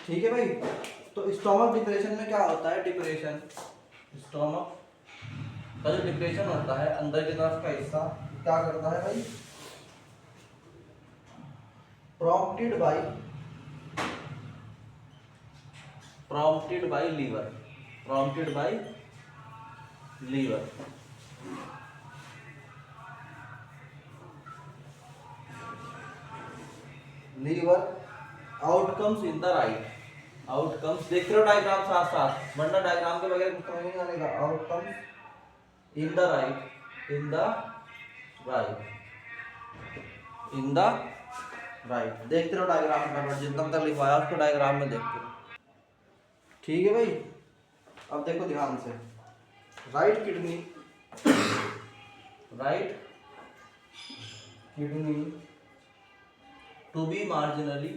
ठीक है भाई। तो स्टोमक डिप्रेशन में क्या होता है, डिप्रेशन स्टोमक का जो डिप्रेशन होता है अंदर की तरफ का हिस्सा क्या करता है भाई, prompted by liver, prompted by liver. Liver outcomes in the right, outcomes देख रहे हो डायग्राम साथ साथ, वरना डायग्राम के बगैर कुछ समझ नहीं आएगा। Outcomes in the right, in the right, in the right. देखते रहो डायग्राम का, जितना तक लिखवाया उसको डायग्राम में देखते रहो। ठीक है भाई। अब देखो ध्यान से, right kidney, right kidney to be marginally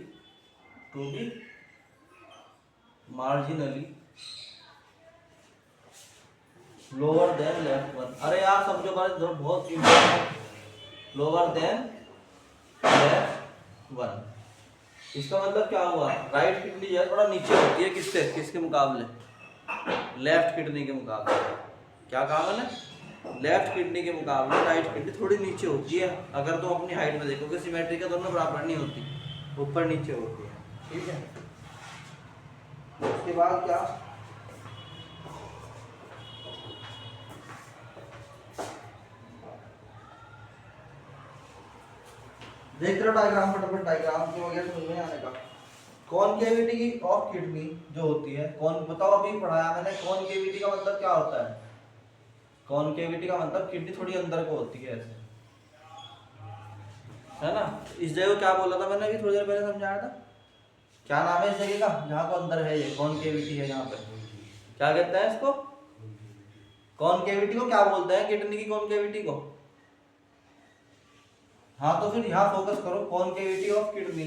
lower than left one. अरे यार समझो बात जो बहुत important, lower than left one. इसका मतलब क्या हुआ, राइट किडनी जो है थोड़ा नीचे होती है किससे, किसके मुकाबले, लेफ्ट किडनी के मुकाबले। क्या कहा मैंने, लेफ्ट किडनी के मुकाबले राइट किडनी थोड़ी नीचे होती है। अगर तुम अपनी हाइट में देखोगे सिमेट्री का दोनों बराबर नहीं होती, ऊपर नीचे होती है। ठीक है। उसके बाद क्या, देख रहे हो डायग्राम, फटाफट डायग्राम के वगैरह समझ में आने का। कॉनकेविटी की ऑफ किडनी जो होती है, कौन बताओ, अभी पढ़ाया मैंने। कॉनकेविटी का मतलब क्या होता है, कॉनकेविटी का मतलब किडनी थोड़ी अंदर को होती है ऐसे, है ना। इस जगह को क्या बोला था मैंने अभी थोड़ी देर पहले समझाया था, क्या नाम है इस जगह का जहाँ को अंदर है, ये कॉनकेविटी है यहाँ पर, क्या कहते हैं इसको, कॉनकेविटी को क्या बोलते हैं, किडनी की कॉनकेविटी को। हाँ तो फिर यहाँ फोकस करो, concavity of kidney,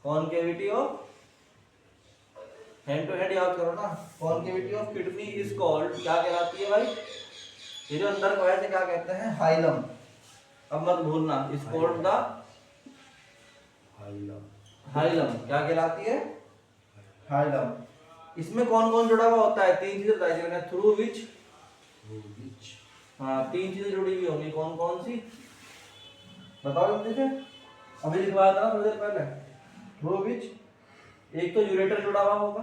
concavity of, hand to hand याद करो ना, concavity of kidney is called, क्या कहलाती है भाई, ये जो अंदर को है क्या कहते हैं, हाइलम। अब मत भूलना, इज कॉल्ड द हाइलम। क्या कहलाती है, हाइलम। इसमें कौन कौन जुड़ा हुआ होता है, तीन चीजें बताई मैंने, थ्रू विच, हाँ तीन चीजें जुड़ी हुई होंगी, कौन कौन सी बताओ जल्दी से, अभी लिखवाया था ना थोड़ी देर पहले। थ्रू विच, एक तो यूरेटर जुड़ा हुआ होगा,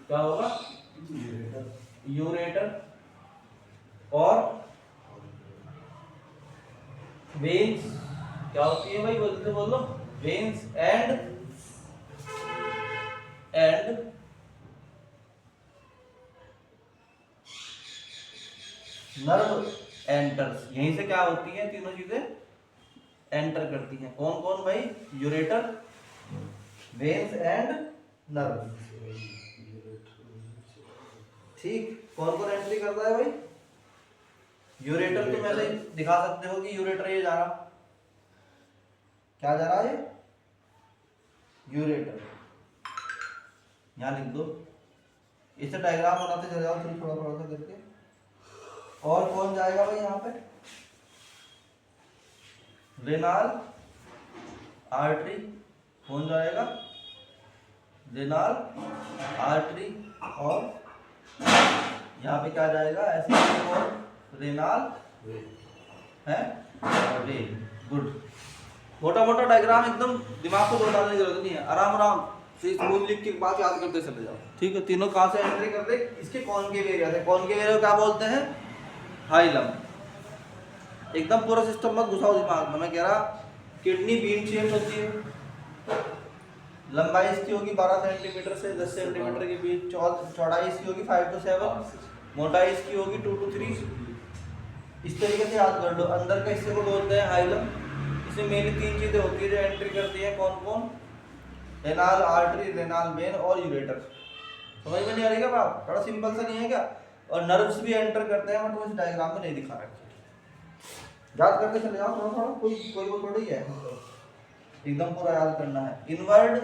क्या होगा, यूरेटर, और वेन्स, क्या होती है भाई बोलते से बोलो, वेन्स एंड नर्व एंटर्स। यहीं से क्या होती है, तीनों चीजें एंटर करती हैं। कौन कौन भाई, यूरेटर, वेन्स एंड नर्व। ठीक, कौन कौन एंट्री करता है भाई, यूरेटर तुम ऐसे ही दिखा सकते हो कि यूरेटर ये जा रहा, क्या जा रहा है ये, यूरेटर, यहाँ लिख दो, इसे डायग्राम बनाते चले जाओ थोड़ा थोड़ा सा करके। और कौन जाएगा भाई यहाँ पे, रेनाल आर्टरी, कौन जाएगा, रेनाल आर्टरी, और यहाँ पे क्या जाएगा ऐसे, और रेनाल है वेन। गुड, मोटा मोटा डायग्राम एकदम, दिमाग को जोर डालने की जरूरत नहीं है, आराम आराम से स्मूथ लिख के बाद याद करते चले जाओ। ठीक है, तीनों कहाँ से एंट्री कर दे, इसके कॉनकेव एरिया से। कॉनकेव एरिया को क्या बोलते हैं, हाइलम। एकदम पूरा सिस्टम मत घुसाओ दिमाग में, मैं कह रहा किडनी बीन शेप होती है, लंबाई इसकी होगी 12 सेंटीमीटर से 10 सेंटीमीटर के बीच, चौड़ाई इसकी होगी 5 to 7, मोटाई इसकी होगी 2 to 3। इस तरीके से याद कर लो। अंदर का हिस्से को बोलते हैं हाइलम। इसमें मेनली तीन चीजें होती है जो एंट्री करती है, कौन कौन, रेनाल आर्टरी, रेनाल वेन और यूरेटर। समझ में नहीं आ रही क्या बात, थोड़ा सिंपल सा नहीं है क्या। और नर्व्स भी एंटर करते हैं, बट वो इस डायग्राम में नहीं दिखा रखे, याद करके चले जाओ थोड़ा थोड़ा, कोई वो थोड़ी है एकदम पूरा याद करना है। Inward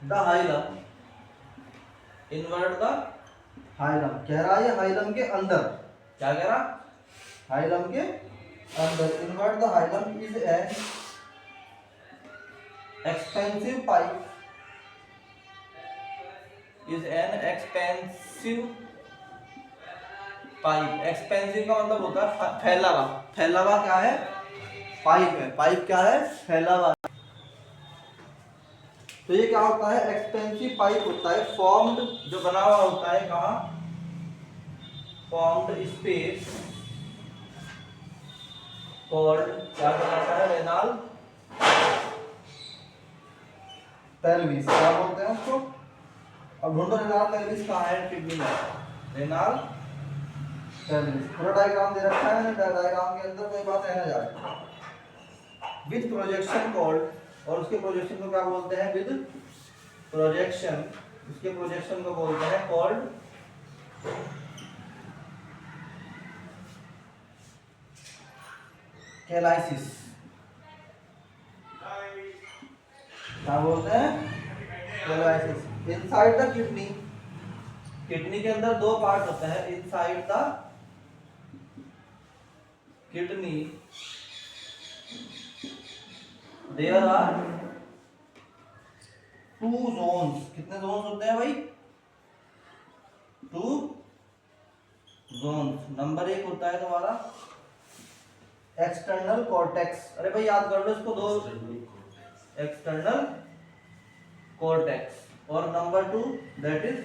the hilum, inward the hilum, कह रहा है हाइलम के अंदर, क्या कह रहा, हाइलम के अंदर invert the hilum is an expensive pipe, is an expensive pipe. Expensive का मतलब होता है फैला हुआ। फैला हुआ क्या है? पाइप है। पाइप क्या है? फैला हुआ। तो ये क्या होता है? एक्सपेंसिव पाइप होता है, फॉर्म्ड, जो बना हुआ होता है कहाँ? फॉर्म्ड स्पेस कॉल्ड, क्या बनाता है? Renal pelvis. क्या बोलते हैं उसको? अब ढूंढो रेनाल पेल्विस कहाँ है किडनी में। रेनाल पेल्विस पूरा डायग्राम दे रखा है, डायग्राम के अंदर कोई बात रहना जाए। विद प्रोजेक्शन कॉल्ड, और उसके प्रोजेक्शन को क्या बोलते हैं? विद प्रोजेक्शन, उसके प्रोजेक्शन को बोलते हैं कॉल्ड कैलाइसिस। क्या बोलते हैं? Calyces. Inside the kidney, kidney के अंदर दो पार्ट होते हैं। Inside the kidney there are two zones. कितने जोन्स होते हैं भाई? To Jones. नंबर एक होता है तुम्हारा एक्सटर्नल कॉर्टेक्स। अरे भाई याद कर लो इसको, दो एक्सटर्नल कॉर्टेक्स, और number two that is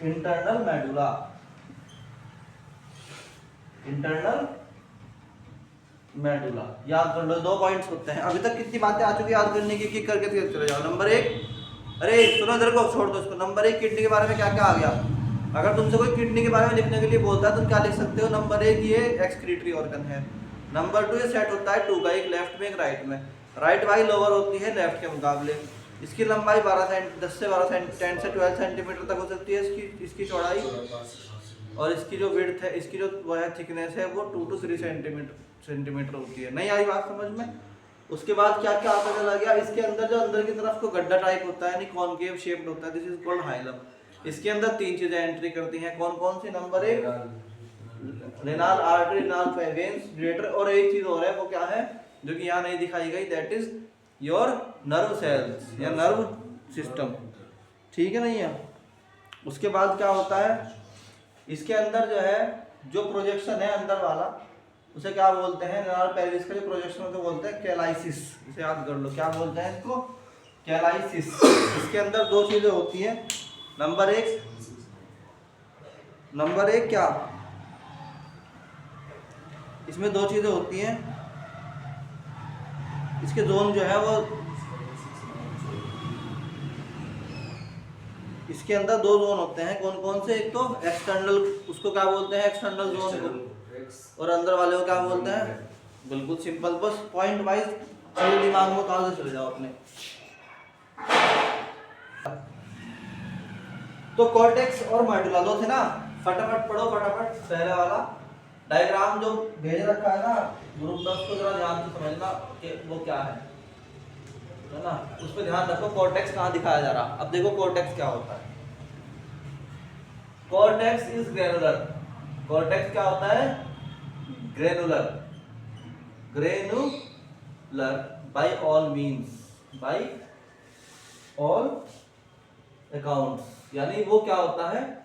internal medulla. Internal medulla याद कर लो, दो पॉइंट्स होते हैं। अभी तक कितनी बातें आ चुकी है याद करने की, करके चले जाओ। नंबर एक, अरे सुनो इधर को, छोड़ दो इसको। नंबर एक, किडनी के बारे में क्या क्या आ गया? अगर तुमसे कोई किडनी के बारे में लिखने के लिए बोलता है तुम क्या लिख सकते हो? नंबर एक, ये एक्सक्रीटरी ऑर्गन है। नंबर टू, ये सेट होता है टू का, एक लेफ्ट में एक राइट में। राइट वाई लोअर होती है लेफ्ट के मुकाबले। इसकी लंबाई 10 से 10 से 12 सेंटीमीटर तक हो सकती है इसकी चौड़ाई, और इसकी जो विड्थ है, इसकी जो वो है थिकनेस है, वो 2 to 3 सेंटीमीटर होती है। नहीं आई बात समझ में? उसके बाद क्या क्या पता चला गया? इसके अंदर जो अंदर की तरफ को गड्ढा टाइप होता है, यानी कॉनकेव शेप्ड होता है, दिस इज कॉल्ड हाइलम। इसके अंदर तीन चीजें एंट्री करती हैं। कौन कौन सी? नंबर एक, renal artery, renal veins, greater, और एक चीज और है, वो क्या है जो कि यहाँ नहीं दिखाई गई? That is your nerve cells या नर्व सिस्टम। ठीक है नहीं है? उसके बाद क्या होता है? इसके अंदर जो है, जो प्रोजेक्शन है अंदर वाला, उसे क्या बोलते हैं? रेनाल पेल्विस का जो प्रोजेक्शन होता है बोलते हैं कैलाइसिस। इसे याद कर लो, क्या बोलते हैं इसको? कैलाइसिस। इसके अंदर दो चीजें होती हैं। नंबर एक क्या? इसमें दो चीजें होती हैं। इसके जोन जो है वो, इसके अंदर दो जोन होते हैं। कौन कौन से? एक तो एक्सटर्नल, उसको क्या बोलते हैं? एक्सटर्नल जोन को। और अंदर वाले को क्या बोलते हैं? बिल्कुल सिंपल, बस पॉइंट वाइज चलिए दिमाग में उतार चले जाओ अपने। तो कॉर्टेक्स और मेडुला दो थे ना, फटाफट पढ़ो फटाफट। पहले वाला डायग्राम जो भेज रखा है ना ग्रुप में, उसको जरा ध्यान से समझना कि वो क्या है ना, उस पर ध्यान रखो। कॉर्टेक्स कहाँ दिखाया जा रहा? अब देखो कॉर्टेक्स क्या होता है। Cortex is granular. कॉर्टेक्स क्या होता है? Granular. Granular by all means, by all accounts. यानी वो क्या होता है?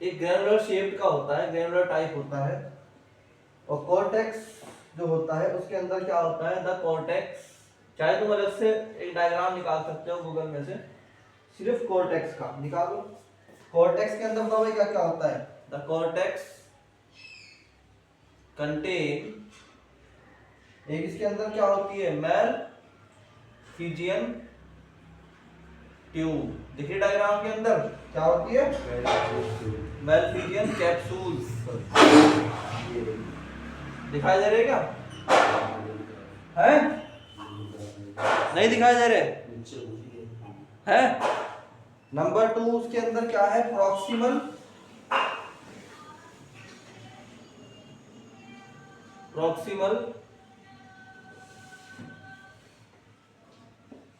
एक ग्रेनुलर शेप्ड का होता है, ग्रेनुलर टाइप होता है। और कॉर्टेक्स जो होता है उसके अंदर क्या होता है? The cortex. चाहे तुम अलग से एक डायग्राम निकाल सकते हो गूगल में से, सिर्फ कॉर्टेक्स का निकालो। कॉर्टेक्स के अंदर बताओ क्या क्या होता है? द कॉर्टेक्स कंटेन, एक इसके अंदर क्या होती है? मैलफिजियन ट्यूब। देखिए डायग्राम के अंदर क्या होती है? मैलफिजियन कैप्सूल्स। दिखाई दे रहे क्या? है? नहीं दिखाई दे रहे है? नंबर टू, उसके अंदर क्या है? Proximal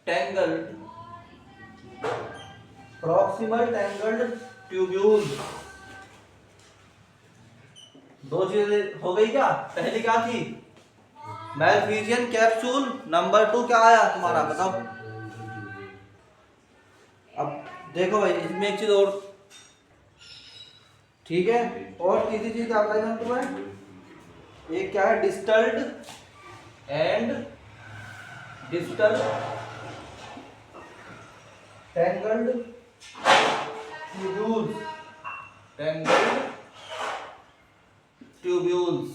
tangled tubule. दो चीजें हो गई क्या? पहली क्या थी? मैलफिजियन कैप्सूल नंबर 2 क्या आया तुम्हारा, बताओ। अब देखो भाई इसमें एक चीज और, ठीक है, और तीसरी चीज क्या बताई मैंने तुम्हें, एक क्या है, distilled and distal tangled tubules, tangled tubules.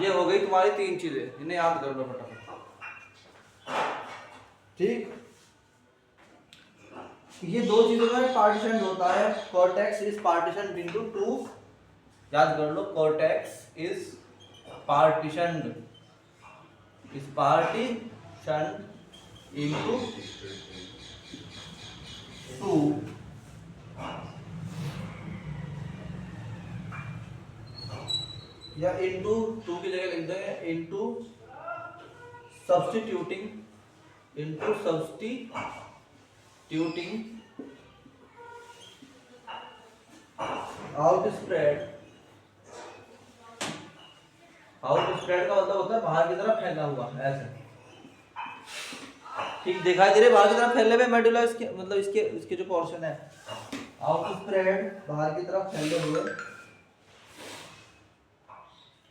ये हो गई तुम्हारी 3 चीजें, इन्हें याद कर लो फटाफट। ठीक, ये 2 चीजों में पार्टीशन होता है। कॉर्टेक्स इज पार्टीशन इनटू 2, याद कर लो, cortex is partitioned, is partition into 2, या इनटू 2 की जगह लिख देंगे into substituting, into substituting outspread. Outspread का मतलब होता है बाहर की तरफ फैला हुआ, ऐसे, ठीक दिखाई दे रहे बाहर की तरफ फैले हुए मेडुला, इसके मतलब इसके इसके जो पोर्शन है, आउटस्प्रेड बाहर की तरफ फैले हुए।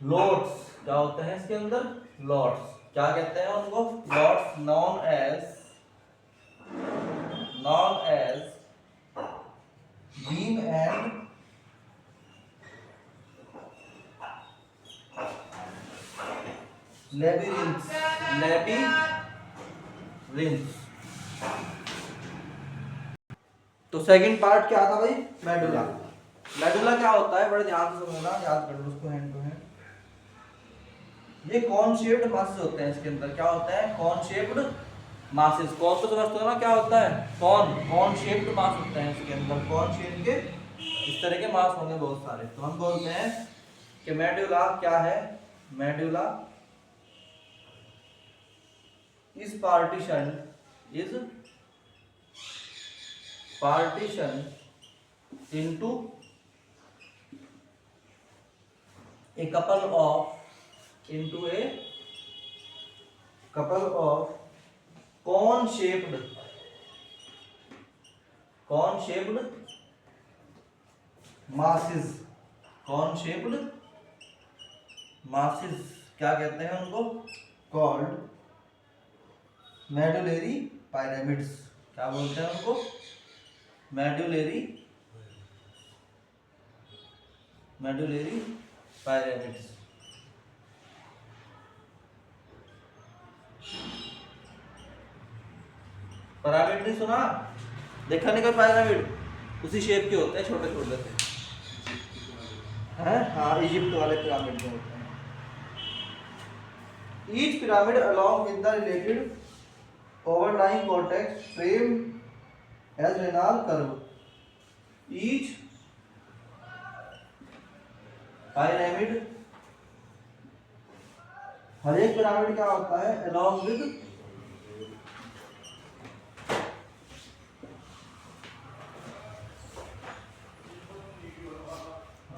लॉट्स क्या होते हैं इसके अंदर, लॉट्स क्या कहते हैं उनको, lots known as beam and labyrinths. तो सेकंड पार्ट क्या था भाई, मेडुला। मेडुला क्या होता है, बड़े ध्यान से सुनना, याद कर लो उसको हैंड टू हैंड। ये कॉन शेप्ड मासेस होते हैं इसके अंदर, क्या होता है, कॉन शेप्ड मासेस। कौन तो समझते हो ना क्या होता है, कॉन शेप्ड मास होते हैं इसके अंदर, कॉन शेप के इस तरह के मास होंगे बहुत सारे। तो हम बोलते हैं कि मेडुला क्या है, medulla is partition into a couple of cone shaped masses, क्या कहते हैं उनको, called medullary pyramids। क्या बोलते हैं उनको, medullary pyramids। पिरामिड नहीं सुना, देखा नहीं कोई पिरामिड, उसी शेप के होते हैं, छोटे छोटे से हैं, हाँ इजिप्ट वाले पिरामिड में होते हैं। Each pyramid along with the related overlying cortex frame as renal curve। Each pyramid, हर एक पिरामिड क्या होता है, along with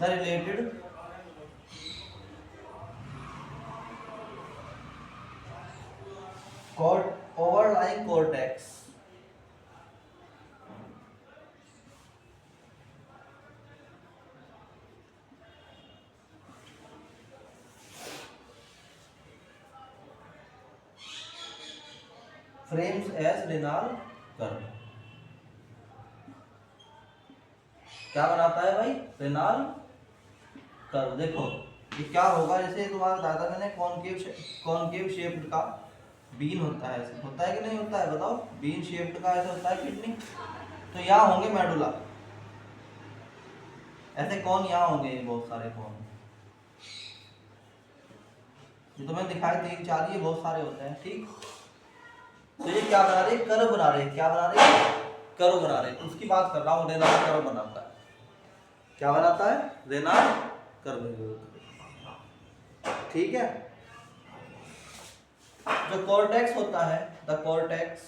the related overlying cortex frames as renal curve। क्या बनाता है भाई, रेनाल कर्व। देखो ये क्या होगा, जैसे तुम्हारे दादा ने कॉनकेव शेप्ड का बीन होता है, ऐसे होता है कि नहीं होता है, बताओ, बीन शेप्ड का ऐसे होता है किडनी, तो यहाँ होंगे मेडुला, ऐसे कौन यहाँ होंगे, ये बहुत सारे कौन, ये तो मैंने दिखाई 3-4, ये बहुत सारे होते हैं, ठीक। तो ये क्या बना रहे, कर्व बना रहे, क्या बना रहे, कर्व बना रहे, उसकी बात कर रहा हूँ, रेनाल कर्व बनाता है, क्या बनाता है, रेनाल कर्व, ठीक है। जो कॉर्टेक्स होता है, the cortex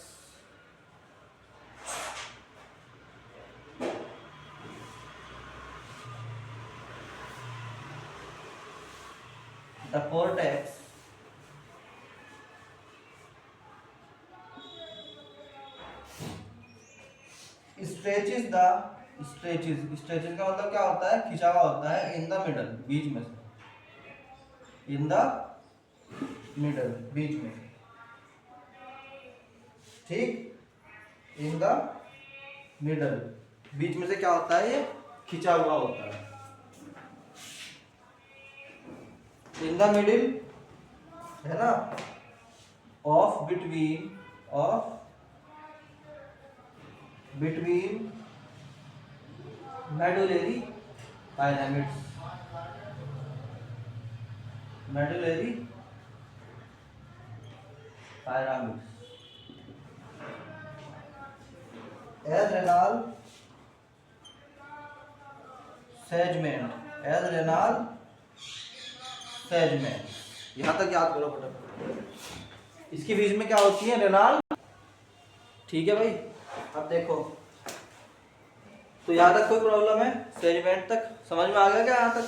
the cortex stretches the stretches का मतलब क्या होता है, खिंचा हुआ होता है, इन द मिडल, बीच में से, इन द मिडल, बीच में, ठीक, इन द मिडल, बीच में से क्या होता है, ये खिंचा हुआ होता है, इन द मिडिल, है ना, of between medullary pyramids, as renal segment, यहां तक याद करो फटाफट। इसके बीच में क्या होती है, रेनाल, ठीक है भाई। अब देखो, तो यहाँ तक कोई प्रॉब्लम है, सेगमेंट तक समझ में आ गया क्या यहाँ तक?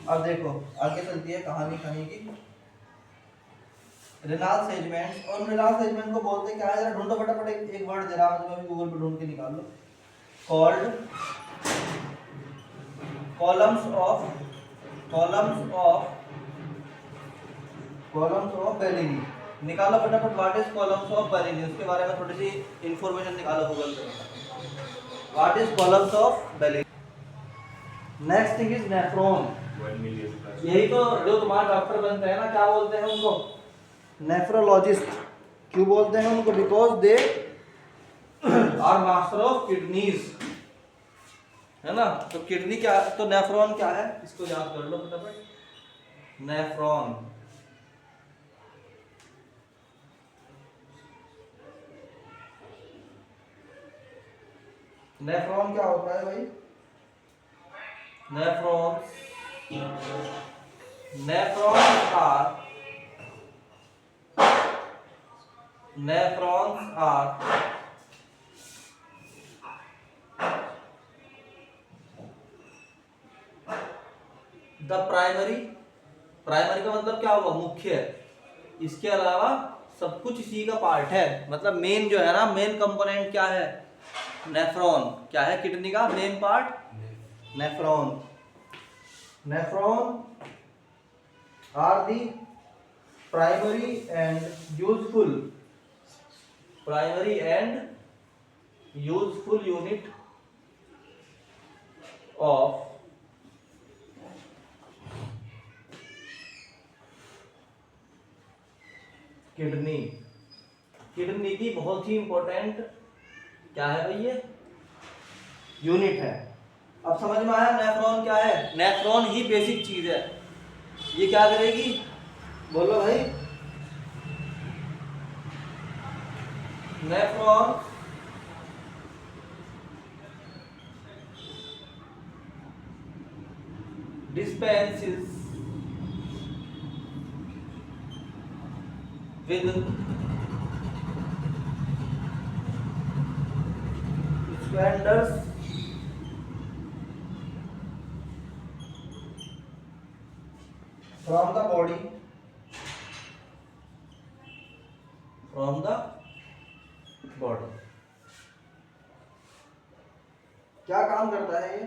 अब देखो आगे चलती है कहानी की। रेनाल सेगमेंट, और रेनाल सेगमेंट को बोलते क्या है, जरा ढूंढो फटाफट, एक वर्ड दे रहा हूं तुम्हें, गूगल पे ढूंढ के निकाल लो। कॉल्ड कॉलम्स ऑफ बेलिनी, निकालो फटाफट, what is columns of Bellini, उसके बारे में थोड़ी सी इंफॉर्मेशन निकालो गूगल पे। What is columns of Bellini. Next thing is nephron, यही तो जो तुम्हारा डॉक्टर बनते हैं ना, क्या बोलते हैं उनको, नेफ्रोलॉजिस्ट। क्यों बोलते हैं उनको, because they are master of kidneys, है ना। तो किडनी क्या, तो नेफ्रॉन क्या है, इसको याद कर लो फटाफट। नेफ्रॉन क्या होता है भाई, नेफ्रॉन्स आर द प्राइमरी का मतलब क्या हुआ, मुख्य। इसके अलावा सब कुछ इसी का पार्ट है, मतलब मेन जो है ना, मेन कंपोनेंट क्या है, नेफ्रॉन। क्या है किडनी का main part, nephron are the primary and useful unit of kidney की बहुत ही इंपॉर्टेंट क्या है भाई, ये यूनिट है। अब समझ में आया नेफ्रॉन क्या है, नेफ्रॉन ही बेसिक चीज है। ये क्या करेगी, बोलो भाई, nephron dispenses with splendors from the body, क्या काम करता है ये,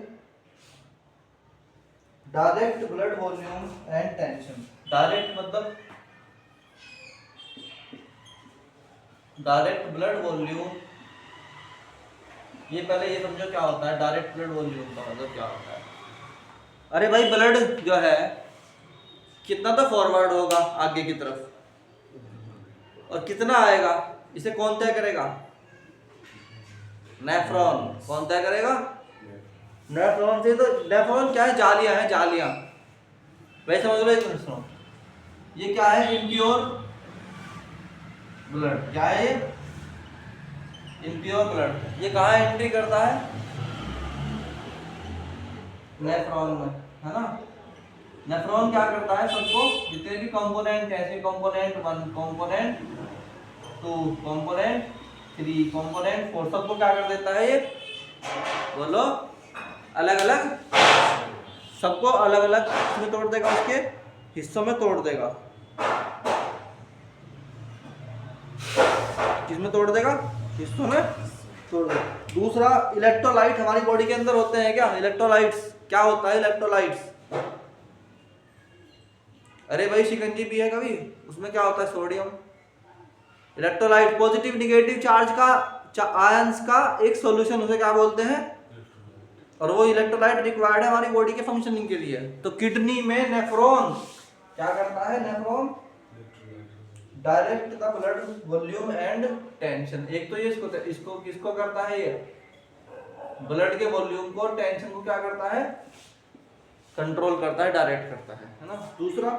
direct blood volume and tension. Direct मतलब डायरेक्ट ब्लड वॉल्यूम, ये पहले ये समझो क्या होता है डायरेक्ट ब्लड वॉल्यूम का मतलब क्या होता है। अरे भाई ब्लड जो है कितना तो फॉरवर्ड होगा आगे की तरफ, और कितना आएगा इसे कौन तय करेगा, नेफ्रॉन। कौन तय करेगा, नेफ्रॉन से। तो नेफ्रॉन क्या है, जालियां हैं, जालियां। वैसे समझ लो, एक मिनट सुनो, ये क्या है, इम्प्योर ब्लड। क्या है ये, इम्प्योर ब्लड। ये कहाँ एंट्री करता है, नेफ्रॉन में, है ना। नेफ्रॉन क्या करता है, सबको जितने भी कंपोनेंट हैं, ऐसे कंपोनेंट 1, कंपोनेंट 2, कंपोनेंट 3, कंपोनेंट 4, सबको क्या कर देता है ये, बोलो, अलग अलग, सबको अलग अलग इसमें तोड़ देगा, उसके हिस्सों में तोड़ देगा। किसमें तोड़ देगा? हिस्सों में तोड़ देगा। दूसरा, इलेक्ट्रोलाइट हमारी बॉडी के अंदर होते हैं क्या? इलेक्ट्रोलाइट्स क्या होता है? इलेक्ट्रोलाइट्स, अरे भाई शिकंजी भी है कभी, उसमें क्या होता है? Sodium. Electrolyte positive negative charge का आयंस का एक सॉल्यूशन, उसे क्या बोलते हैं? और वो इलेक्ट्रोलाइट रिक्वायर्ड है हमारी बॉडी के फंक्शनिंग के लिए। तो किडनी में नेफ्रॉन क्या करता है? Nephron direct the blood volume and tension. एक तो ये इसको किसको करता है? ये ब्लड के वॉल्यूम को, टेंशन को क्या करता है? कंट्रोल करता है, डायरेक्ट करता है ना। दूसरा,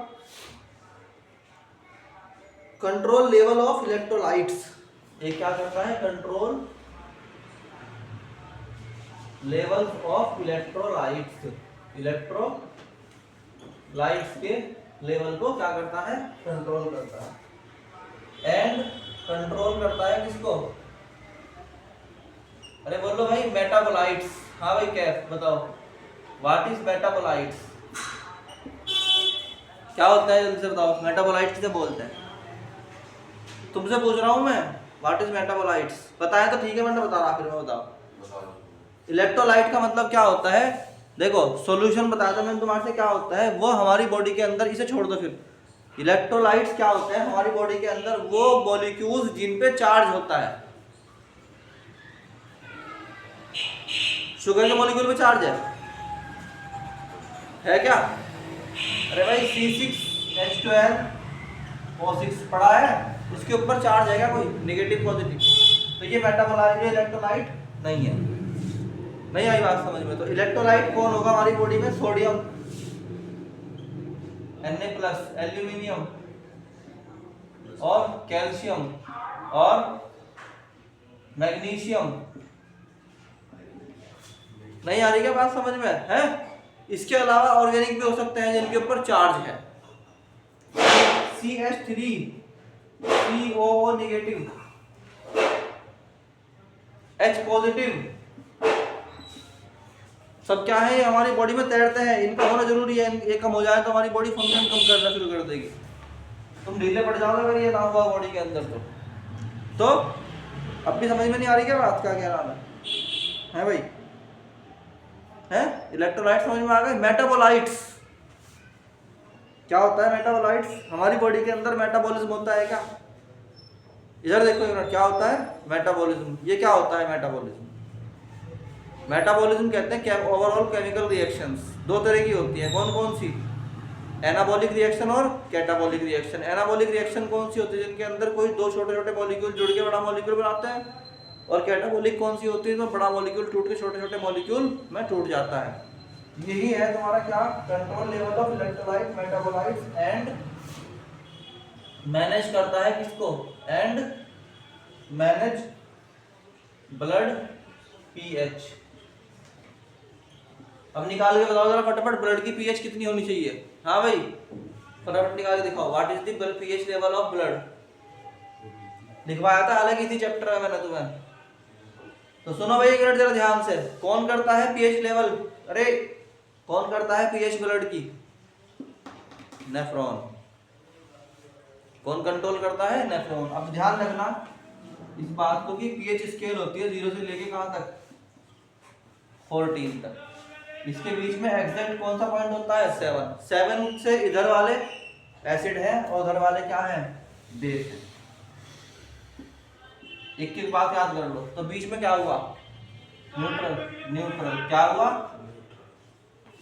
कंट्रोल लेवल ऑफ इलेक्ट्रोलाइट्स, ये क्या करता है? Control level of electrolytes, electrolytes के लेवल को क्या करता है? कंट्रोल करता है। एंड कंट्रोल करता है किसको? अरे बोलो भाई, मेटाबोलाइट्स। हाँ भाई कैफ बताओ, व्हाट इज मेटाबोलाइट्स? क्या होता है जल्दी से बताओ, मेटाबोलाइट्स किसे बोलते हैं? तुमसे पूछ रहा हूं मैं, व्हाट इज मेटाबोलाइट्स? पता है तो ठीक है, वरना बता रहा, फिर मैं बताओ। इलेक्ट्रोलाइट का मतलब क्या होता है? देखो सॉल्यूशन बताया था मैंने तुम्हारे से, क्या होता है वो हमारी बॉडी के अंदर, इसे छोड़ दो फिर। इलेक्ट्रोलाइट्स क्या होते हैं हमारी बॉडी के अंदर? वो मॉलिक्यूल्स जिन पे चार्ज होता है। शुगर के मॉलिक्यूल पे चार्ज है क्या? अरे भाई C6H12O6 पढ़ा है, इसके ऊपर चार्ज है क्या कोई? Negative positive. तो ये मेटाबोलाइट इलेक्ट्रोलाइट नहीं है। नहीं आई बात समझ में? तो इलेक्ट्रोलाइट कौन होगा हमारी बॉडी में? सोडियम Na+, एल्यूमिनियम और कैल्शियम और मैग्नीशियम। नहीं आ रही क्या बात समझ में? है। इसके अलावा ऑर्गेनिक भी हो सकते हैं जिनके ऊपर चार्ज है। CH3COO नेगेटिव, H पॉजिटिव, सब क्या है? हमारी बॉडी में तैरते हैं, इनका होना जरूरी है। ये कम हो जाए तो हमारी बॉडी फंक्शन कम करना शुरू कर देगी, तुम ढीले पड़ जाओगे अगर ये ना हुआ बॉडी के अंदर। तो अब भी समझ में नहीं आ रही क्या बात? का क्या नाम है भाई? है इलेक्ट्रोलाइट समझ में आ गए? मेटाबोलाइट्स क्या होता है? मेटाबोलाइट्स हमारी बॉडी के अंदर मेटाबॉलिज्म होता है क्या? इधर देखो एक मिनट, क्या होता है? मेटाबॉलिज्म। ये क्या होता है मेटाबॉलिज्म? मेटाबॉलिज्म कहते हैं ओवरऑल केमिकल रिएक्शंस। दो तरह की होती है, कौन कौन सी? एनाबॉलिक रिएक्शन और कैटाबॉलिक रिएक्शन। एनाबॉलिक रिएक्शन कौन सी होती है? जिनके अंदर कोई दो छोटे छोटे मॉलिक्यूल जुड़ के बड़ा मॉलिक्यूल बनाते हैं। और कैटाबॉलिक कौन सी होती है? तो बड़ा मॉलिक्यूल टूट के छोटे छोटे मॉलिक्यूल में टूट जाता है। यही है तुम्हारा क्या? Control level of electrolyte metabolites and manage करता है किसको? And manage blood pH. अब निकाल के बताओ जरा फटाफट, ब्लड की पीएच कितनी होनी चाहिए? हाँ भाई फटाफट निकाल के दिखाओ, what is the blood pH level of blood? लिखवाया था हालांकि इसी चैप्टर में मैंने तुम्हें। तो सुनो भाई एक मिनट जरा ध्यान से, कौन करता है पीएच लेवल? अरे कौन करता है पीएच ब्लड की? नेफ्रॉन। कौन कंट्रोल करता है? नेफ्रॉन। अब ध्यान रखना इस बात को कि पीएच स्केल होती है 0 से लेके कहां तक? 14 तक। इसके बीच में एग्जैक्ट कौन सा पॉइंट होता है? 7 से इधर वाले एसिड है और उधर वाले क्या है? बेस है। एक एक बात याद कर लो। तो बीच में क्या हुआ? न्यूट्रल। न्यूट्रल क्या हुआ?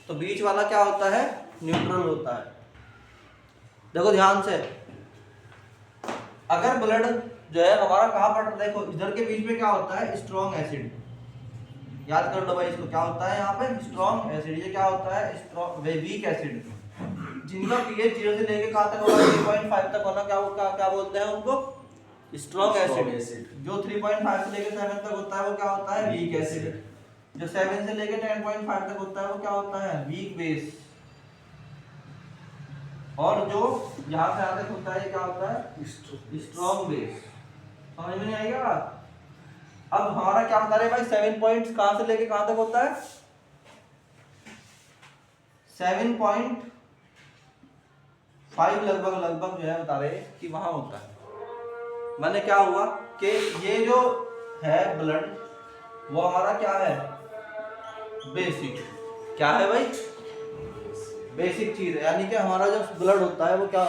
तो बीच वाला क्या होता है? न्यूट्रल होता है। देखो ध्यान से, अगर ब्लड जो है हमारा कहां पर, देखो इधर के बीच में क्या होता है? Strong acid. याद कर लो भाई इसको, क्या होता है यहाँ पे? Strong acid. ये क्या होता है? Strong weak acid. जिनका पीएच 0 से लेके कहां तक होगा? 3.5 तक होना, क्या बोलते हैं उनको? Strong acid. जो 3.5 से लेके 7 तक होता है वो क्या होता है? Weak acid. जो 7 से लेके 10.5 तक होता है वो क्या होता है? Weak base. और जो यहाँ से यहाँ तक होता है क्या होता है? Strong base. समझ में नहीं आएगा बात? अब हमारा क्या बता रहे भाई? 7 पॉइंट्स कहां से लेके कहां तक होता है? 7 पॉइंट 5 लगभग लगभग जो है बता रहे हैं कि वहां होता है। माने क्या हुआ कि ये जो है ब्लड वो हमारा क्या है, बेसिक। क्या है भाई, बेसिक चीज है, यानी कि हमारा जो ब्लड होता है वो क्या